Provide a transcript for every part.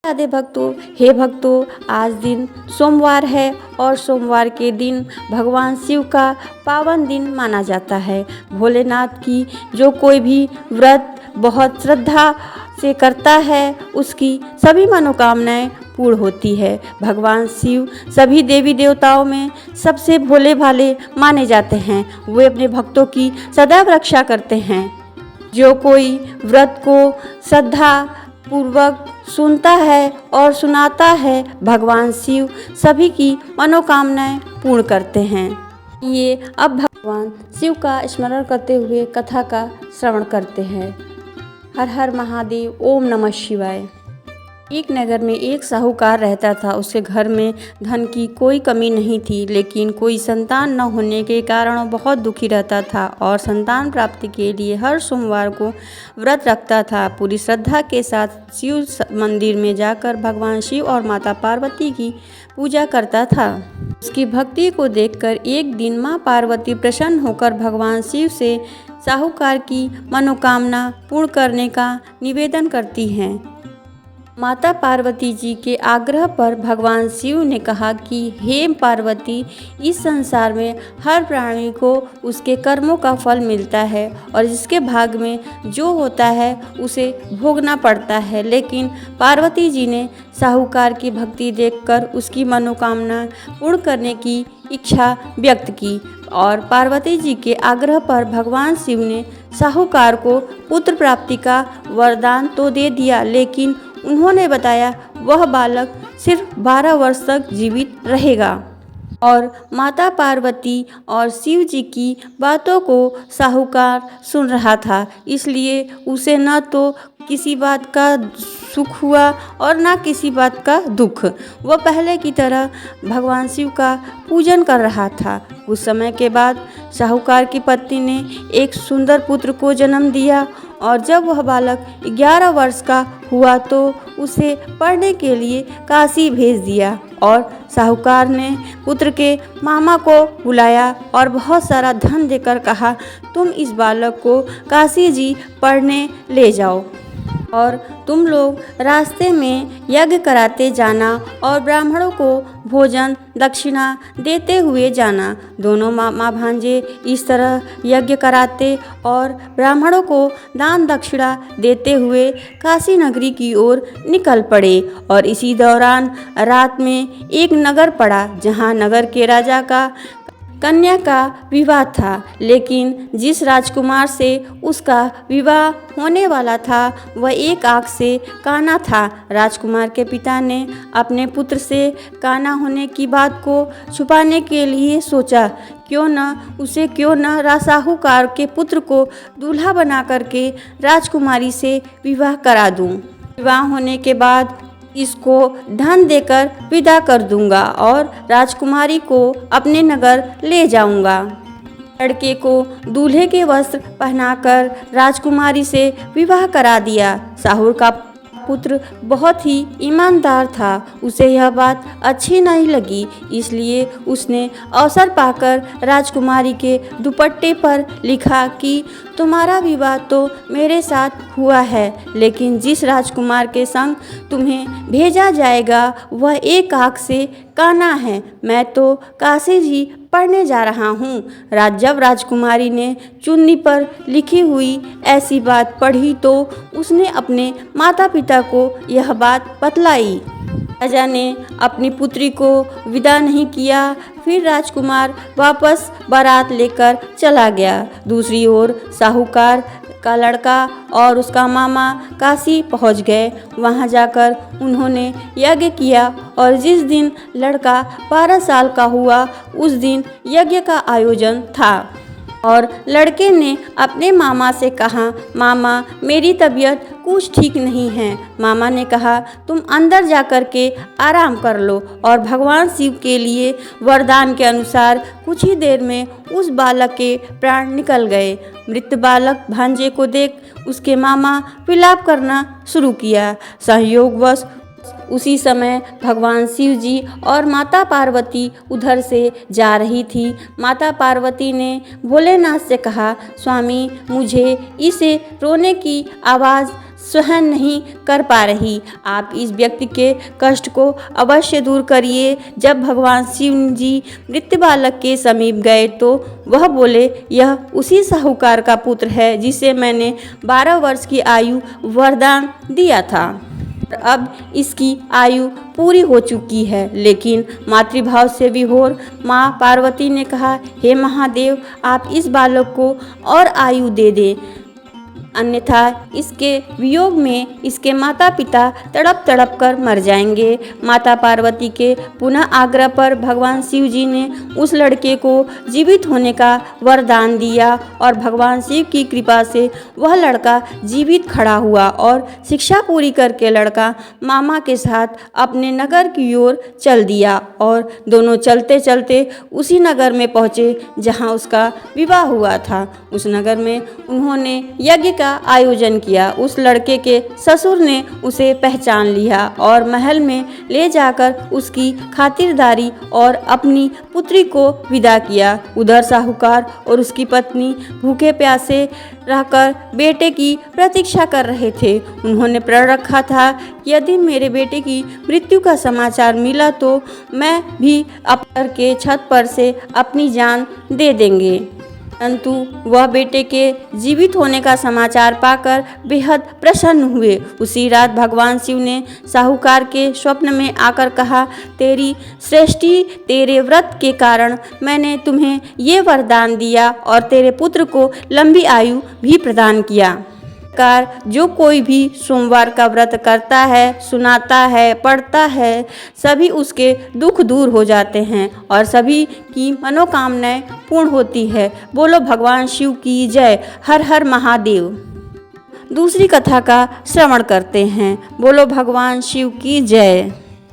राधे भक्तों, हे भक्तों, आज दिन सोमवार है और सोमवार के दिन भगवान शिव का पावन दिन माना जाता है। भोलेनाथ की जो कोई भी व्रत बहुत श्रद्धा से करता है उसकी सभी मनोकामनाएं पूर्ण होती है। भगवान शिव सभी देवी देवताओं में सबसे भोले भाले माने जाते हैं। वे अपने भक्तों की सदैव रक्षा करते हैं। जो कोई व्रत को श्रद्धा पूर्वक सुनता है और सुनाता है, भगवान शिव सभी की मनोकामनाएं पूर्ण करते हैं। ये अब भगवान शिव का स्मरण करते हुए कथा का श्रवण करते हैं। हर हर महादेव, ओम नमः शिवाय। एक नगर में एक साहूकार रहता था। उसके घर में धन की कोई कमी नहीं थी, लेकिन कोई संतान न होने के कारण वो बहुत दुखी रहता था और संतान प्राप्ति के लिए हर सोमवार को व्रत रखता था। पूरी श्रद्धा के साथ शिव मंदिर में जाकर भगवान शिव और माता पार्वती की पूजा करता था। उसकी भक्ति को देखकर एक दिन माँ पार्वती प्रसन्न होकर भगवान शिव से साहूकार की मनोकामना पूर्ण करने का निवेदन करती हैं। माता पार्वती जी के आग्रह पर भगवान शिव ने कहा कि हे पार्वती, इस संसार में हर प्राणी को उसके कर्मों का फल मिलता है और जिसके भाग में जो होता है उसे भोगना पड़ता है। लेकिन पार्वती जी ने साहूकार की भक्ति देखकर उसकी मनोकामना पूर्ण करने की इच्छा व्यक्त की और पार्वती जी के आग्रह पर भगवान शिव ने साहूकार को पुत्र प्राप्ति का वरदान तो दे दिया, लेकिन उन्होंने बताया वह बालक सिर्फ 12 वर्ष तक जीवित रहेगा। और माता पार्वती और शिव जी की बातों को साहूकार सुन रहा था, इसलिए उसे न तो किसी बात का सुख हुआ और ना किसी बात का दुख। वह पहले की तरह भगवान शिव का पूजन कर रहा था। कुछ समय के बाद साहूकार की पत्नी ने एक सुंदर पुत्र को जन्म दिया और जब वह बालक 11 वर्ष का हुआ तो उसे पढ़ने के लिए काशी भेज दिया और साहूकार ने पुत्र के मामा को बुलाया और बहुत सारा धन देकर कहा, तुम इस बालक को काशी जी पढ़ने ले जाओ और तुम लोग रास्ते में यज्ञ कराते जाना और ब्राह्मणों को भोजन दक्षिणा देते हुए जाना। दोनों मामा भांजे इस तरह यज्ञ कराते और ब्राह्मणों को दान दक्षिणा देते हुए काशी नगरी की ओर निकल पड़े। और इसी दौरान रात में एक नगर पड़ा जहाँ नगर के राजा का कन्या का विवाह था, लेकिन जिस राजकुमार से उसका विवाह होने वाला था वह एक आँख से काना था। राजकुमार के पिता ने अपने पुत्र से काना होने की बात को छुपाने के लिए सोचा, क्यों न साहूकार के पुत्र को दूल्हा बना करके राजकुमारी से विवाह करा दूं। विवाह होने के बाद इसको धन देकर विदा कर दूंगा और राजकुमारी को अपने नगर ले जाऊंगा। लड़के को दूल्हे के वस्त्र पहनाकर राजकुमारी से विवाह करा दिया। साहूर का पुत्र बहुत ही ईमानदार था। उसे यह बात अच्छी नहीं लगी, इसलिए उसने अवसर पाकर राजकुमारी के दुपट्टे पर लिखा कि तुम्हारा विवाह तो मेरे साथ हुआ है, लेकिन जिस राजकुमार के संग तुम्हें भेजा जाएगा वह एक आँख से काना है। मैं तो काशी जी पढ़ने जा रहा हूँ। जब राजकुमारी ने चुन्नी पर लिखी हुई ऐसी बात पढ़ी तो उसने अपने माता पिता को यह बात बतलाई। राजा ने अपनी पुत्री को विदा नहीं किया। फिर राजकुमार वापस बारात लेकर चला गया। दूसरी ओर साहूकार का लड़का और उसका मामा काशी पहुंच गए। वहां जाकर उन्होंने यज्ञ किया और जिस दिन लड़का 12 साल का हुआ उस दिन यज्ञ का आयोजन था और लड़के ने अपने मामा से कहा, मामा मेरी तबीयत कुछ ठीक नहीं है। मामा ने कहा, तुम अंदर जाकर के आराम कर लो। और भगवान शिव के लिए वरदान के अनुसार कुछ ही देर में उस बालक के प्राण निकल गए। मृत बालक भांजे को देख उसके मामा विलाप करना शुरू किया। संयोगवश उसी समय भगवान शिव जी और माता पार्वती उधर से जा रही थी। माता पार्वती ने भोलेनाथ से कहा, स्वामी मुझे इसे रोने की आवाज़ सहन नहीं कर पा रही। आप इस व्यक्ति के कष्ट को अवश्य दूर करिए। जब भगवान शिव जी मृत्यु बालक के समीप गए तो वह बोले, यह उसी साहूकार का पुत्र है जिसे मैंने 12 वर्ष की आयु वरदान दिया था। अब इसकी आयु पूरी हो चुकी है। लेकिन मातृभाव से विभोर माँ पार्वती ने कहा, हे महादेव, आप इस बालक को और आयु दे दें, अन्यथा इसके वियोग में इसके माता पिता तड़प तड़प कर मर जाएंगे। माता पार्वती के पुनः आग्रह पर भगवान शिव जी ने उस लड़के को जीवित होने का वरदान दिया और भगवान शिव की कृपा से वह लड़का जीवित खड़ा हुआ और शिक्षा पूरी करके लड़का मामा के साथ अपने नगर की ओर चल दिया और दोनों चलते चलते उसी नगर में पहुँचे जहाँ उसका विवाह हुआ था। उस नगर में उन्होंने यज्ञ का आयोजन किया। उस लड़के के ससुर ने उसे पहचान लिया और महल में ले जाकर उसकी खातिरदारी और अपनी पुत्री को विदा किया। उधर साहूकार और उसकी पत्नी भूखे प्यासे रहकर बेटे की प्रतीक्षा कर रहे थे। उन्होंने प्रण रखा था कि यदि मेरे बेटे की मृत्यु का समाचार मिला तो मैं भी अपने घर के छत पर से अपनी जान दे देंगे। परंतु वह बेटे के जीवित होने का समाचार पाकर बेहद प्रसन्न हुए। उसी रात भगवान शिव ने साहूकार के स्वप्न में आकर कहा, तेरी सृष्टि, तेरे व्रत के कारण मैंने तुम्हें ये वरदान दिया और तेरे पुत्र को लंबी आयु भी प्रदान किया। जो कोई भी सोमवार का व्रत करता है, सुनाता है, पढ़ता है, सभी उसके दुख दूर हो जाते हैं और सभी की मनोकामनाएं पूर्ण होती है। बोलो भगवान शिव की जय। हर हर महादेव। दूसरी कथा का श्रवण करते हैं। बोलो भगवान शिव की जय।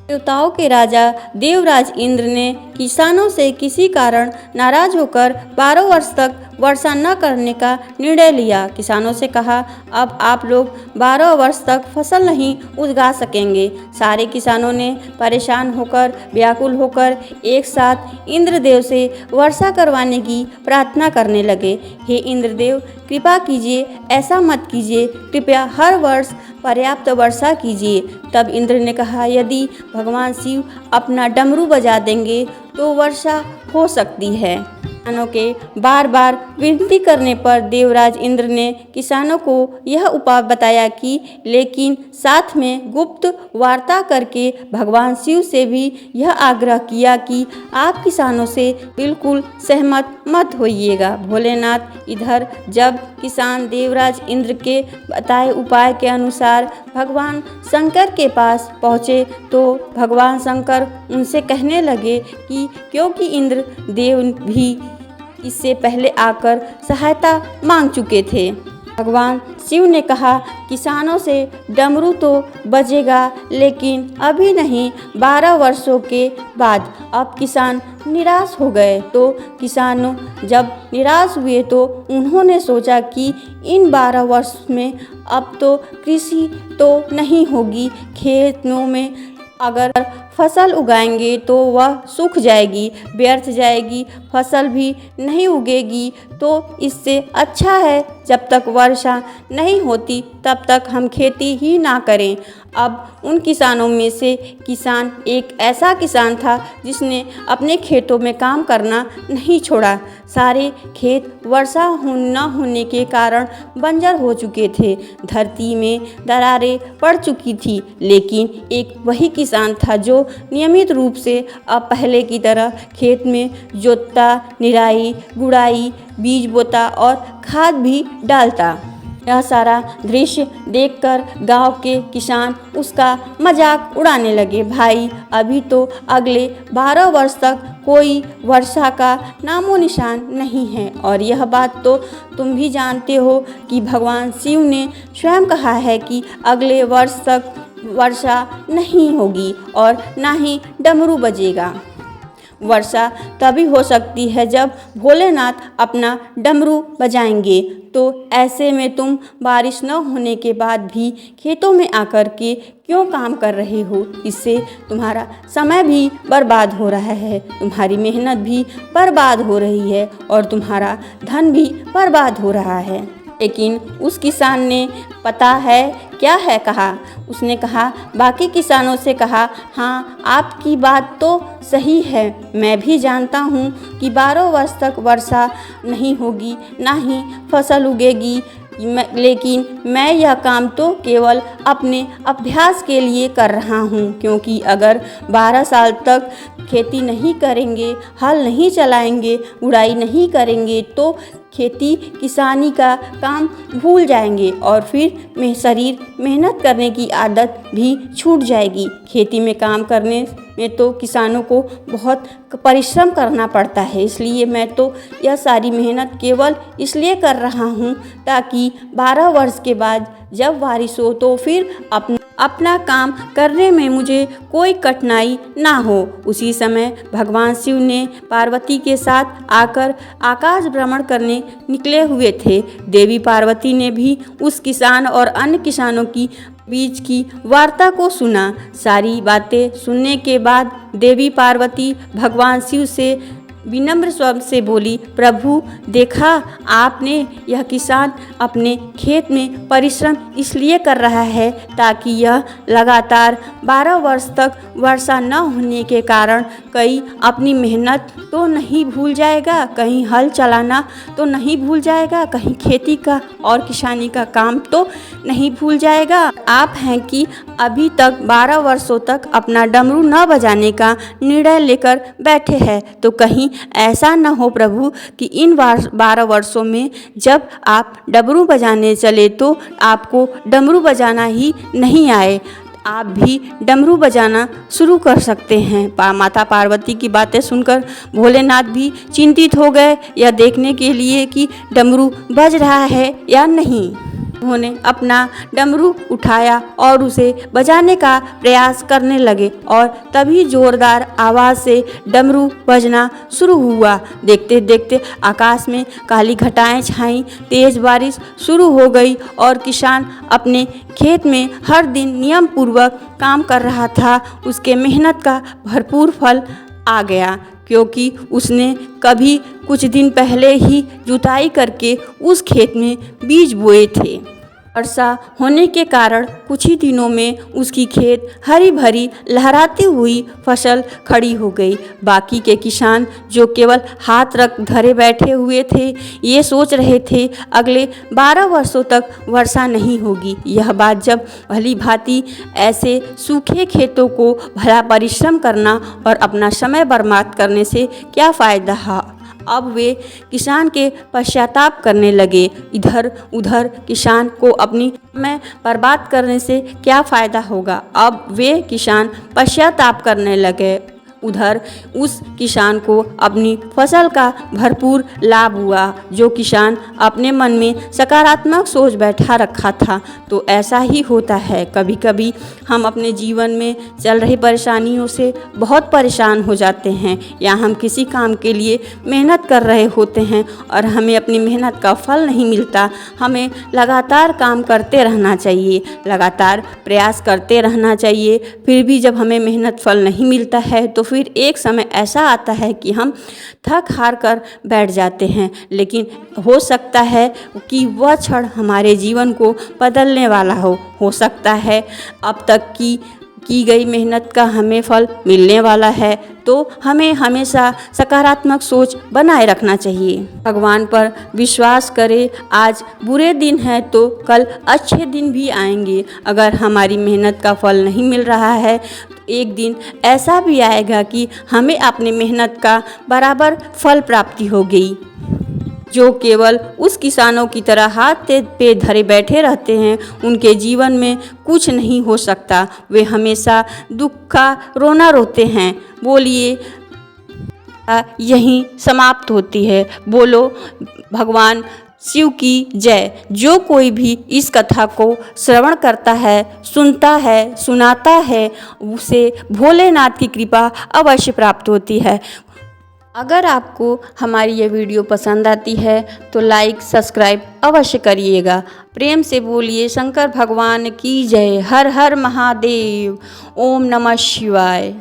देवताओं के राजा देवराज इंद्र ने किसानों से किसी कारण नाराज होकर 12 वर्ष तक वर्षा न करने का निर्णय लिया। किसानों से कहा, अब आप लोग 12 वर्ष तक फसल नहीं उगा सकेंगे। सारे किसानों ने परेशान होकर, व्याकुल होकर एक साथ इंद्रदेव से वर्षा करवाने की प्रार्थना करने लगे। हे इंद्रदेव, कृपा कीजिए, ऐसा मत कीजिए, कृपया हर वर्ष पर्याप्त वर्षा कीजिए। तब इंद्र ने कहा, यदि भगवान शिव अपना डमरू बजा देंगे तो वर्षा हो सकती है। किसानों के बार बार विनती करने पर देवराज इंद्र ने किसानों को यह उपाय बताया कि लेकिन साथ में गुप्त वार्ता करके भगवान शिव से भी यह आग्रह किया कि आप किसानों से बिल्कुल सहमत मत होइएगा। भोलेनाथ इधर जब किसान देवराज इंद्र के बताए उपाय के अनुसार भगवान शंकर के पास पहुँचे तो भगवान शंकर उनसे कहने लगे कि क्योंकि इंद्र देव भी इससे पहले आकर सहायता मांग चुके थे। भगवान शिव ने कहा, किसानों से डमरू तो बजेगा लेकिन अभी नहीं, 12 वर्षों के बाद। अब किसान निराश हो गए तो किसानों जब निराश हुए तो उन्होंने सोचा कि इन 12 वर्ष में अब तो कृषि तो नहीं होगी, खेतों में अगर फसल उगाएंगे तो वह सूख जाएगी, व्यर्थ जाएगी, फसल भी नहीं उगेगी। तो इससे अच्छा है जब तक वर्षा नहीं होती तब तक हम खेती ही ना करें। अब उन किसानों में से किसान एक ऐसा किसान था जिसने अपने खेतों में काम करना नहीं छोड़ा। सारे खेत वर्षा न होने के कारण बंजर हो चुके थे, धरती में दरारें पड़ चुकी थी। लेकिन एक वही किसान था जो नियमित रूप से अब पहले की तरह खेत में जोतता, निराई, गुड़ाई, बीज बोता और खाद भी डालता। यह सारा दृश्य देखकर गांव के किसान उसका मजाक उड़ाने लगे। भाई, अभी तो अगले 12 वर्ष तक कोई वर्षा का नामो निशान नहीं है और यह बात तो तुम भी जानते हो कि भगवान शिव ने स्वयं कहा है कि अगले वर्ष तक वर्षा नहीं होगी और ना ही डमरू बजेगा। वर्षा तभी हो सकती है जब भोलेनाथ अपना डमरू बजाएंगे। तो ऐसे में तुम बारिश न होने के बाद भी खेतों में आकर के क्यों काम कर रहे हो? इससे तुम्हारा समय भी बर्बाद हो रहा है, तुम्हारी मेहनत भी बर्बाद हो रही है और तुम्हारा धन भी बर्बाद हो रहा है। लेकिन उस किसान ने पता है क्या है कहा, उसने कहा बाकी किसानों से कहा, हाँ आपकी बात तो सही है, मैं भी जानता हूँ कि 12 वर्ष तक वर्षा नहीं होगी, ना ही फसल उगेगी, लेकिन मैं यह काम तो केवल अपने अभ्यास के लिए कर रहा हूँ, क्योंकि अगर 12 साल तक खेती नहीं करेंगे, हल नहीं चलाएंगे, उड़ाई नहीं करेंगे तो खेती किसानी का काम भूल जाएंगे और फिर शरीर मेहनत करने की आदत भी छूट जाएगी। खेती में काम करने में तो किसानों को बहुत परिश्रम करना पड़ता है, इसलिए मैं तो यह सारी मेहनत केवल इसलिए कर रहा हूँ ताकि 12 वर्ष के बाद जब बारिश हो तो फिर अपना काम करने में मुझे कोई कठिनाई ना हो। उसी समय भगवान शिव ने पार्वती के साथ आकर आकाश भ्रमण करने निकले हुए थे। देवी पार्वती ने भी उस किसान और अन्य किसानों की बीच की वार्ता को सुना। सारी बातें सुनने के बाद देवी पार्वती भगवान शिव से विनम्र स्वर से बोली, प्रभु देखा आपने, यह किसान अपने खेत में परिश्रम इसलिए कर रहा है ताकि यह लगातार 12 वर्ष तक वर्षा न होने के कारण कहीं अपनी मेहनत तो नहीं भूल जाएगा, कहीं हल चलाना तो नहीं भूल जाएगा, कहीं खेती का और किसानी का काम तो नहीं भूल जाएगा। आप हैं कि अभी तक 12 वर्षों तक अपना डमरू न बजाने का निर्णय लेकर बैठे हैं, तो कहीं ऐसा न हो प्रभु कि इन 12 वर्षों में जब आप डमरू बजाने चले तो आपको डमरू बजाना ही नहीं आए। आप भी डमरू बजाना शुरू कर सकते हैं। माता पार्वती की बातें सुनकर भोलेनाथ भी चिंतित हो गए यह देखने के लिए कि डमरू बज रहा है या नहीं। उन्होंने अपना डमरू उठाया और उसे बजाने का प्रयास करने लगे और तभी जोरदार आवाज़ से डमरू बजना शुरू हुआ। देखते देखते आकाश में काली घटाएं छाईं, तेज बारिश शुरू हो गई और किसान अपने खेत में हर दिन नियम पूर्वक काम कर रहा था। उसके मेहनत का भरपूर फल आ गया, क्योंकि उसने कभी कुछ दिन पहले ही जुताई करके उस खेत में बीज बोए थे। वर्षा होने के कारण कुछ ही दिनों में उसकी खेत हरी भरी लहराती हुई फसल खड़ी हो गई। बाकी के किसान जो केवल हाथ रख धरे बैठे हुए थे, ये सोच रहे थे अगले 12 वर्षों तक वर्षा नहीं होगी। यह बात जब भली भांति ऐसे सूखे खेतों को भला परिश्रम करना और अपना समय बर्बाद करने से क्या फ़ायदा है। अब वे किसान के पश्चाताप करने लगे। इधर उधर किसान को अपनी समय बर्बाद करने से क्या फ़ायदा होगा। अब वे किसान पश्चाताप करने लगे। उधर उस किसान को अपनी फसल का भरपूर लाभ हुआ। जो किसान अपने मन में सकारात्मक सोच बैठा रखा था, तो ऐसा ही होता है। कभी कभी हम अपने जीवन में चल रही परेशानियों से बहुत परेशान हो जाते हैं, या हम किसी काम के लिए मेहनत कर रहे होते हैं और हमें अपनी मेहनत का फल नहीं मिलता। हमें लगातार काम करते रहना चाहिए, लगातार प्रयास करते रहना चाहिए। फिर भी जब हमें मेहनत फल नहीं मिलता है तो फिर एक समय ऐसा आता है कि हम थक हार कर बैठ जाते हैं। लेकिन हो सकता है कि वह क्षण हमारे जीवन को बदलने वाला हो सकता है अब तक की गई मेहनत का हमें फल मिलने वाला है। तो हमें हमेशा सकारात्मक सोच बनाए रखना चाहिए। भगवान पर विश्वास करें। आज बुरे दिन हैं तो कल अच्छे दिन भी आएंगे। अगर हमारी मेहनत का फल नहीं मिल रहा है तो एक दिन ऐसा भी आएगा कि हमें अपनी मेहनत का बराबर फल प्राप्ति होगी। जो केवल उस किसानों की तरह हाथ पे धरे बैठे रहते हैं, उनके जीवन में कुछ नहीं हो सकता। वे हमेशा दुख का रोना रोते हैं। बोलिए यहीं समाप्त होती है। बोलो भगवान शिव की जय। जो कोई भी इस कथा को श्रवण करता है, सुनता है, सुनाता है, उसे भोलेनाथ की कृपा अवश्य प्राप्त होती है। अगर आपको हमारी ये वीडियो पसंद आती है तो लाइक सब्सक्राइब अवश्य करिएगा। प्रेम से बोलिए शंकर भगवान की जय। हर हर महादेव। ओम नमः शिवाय।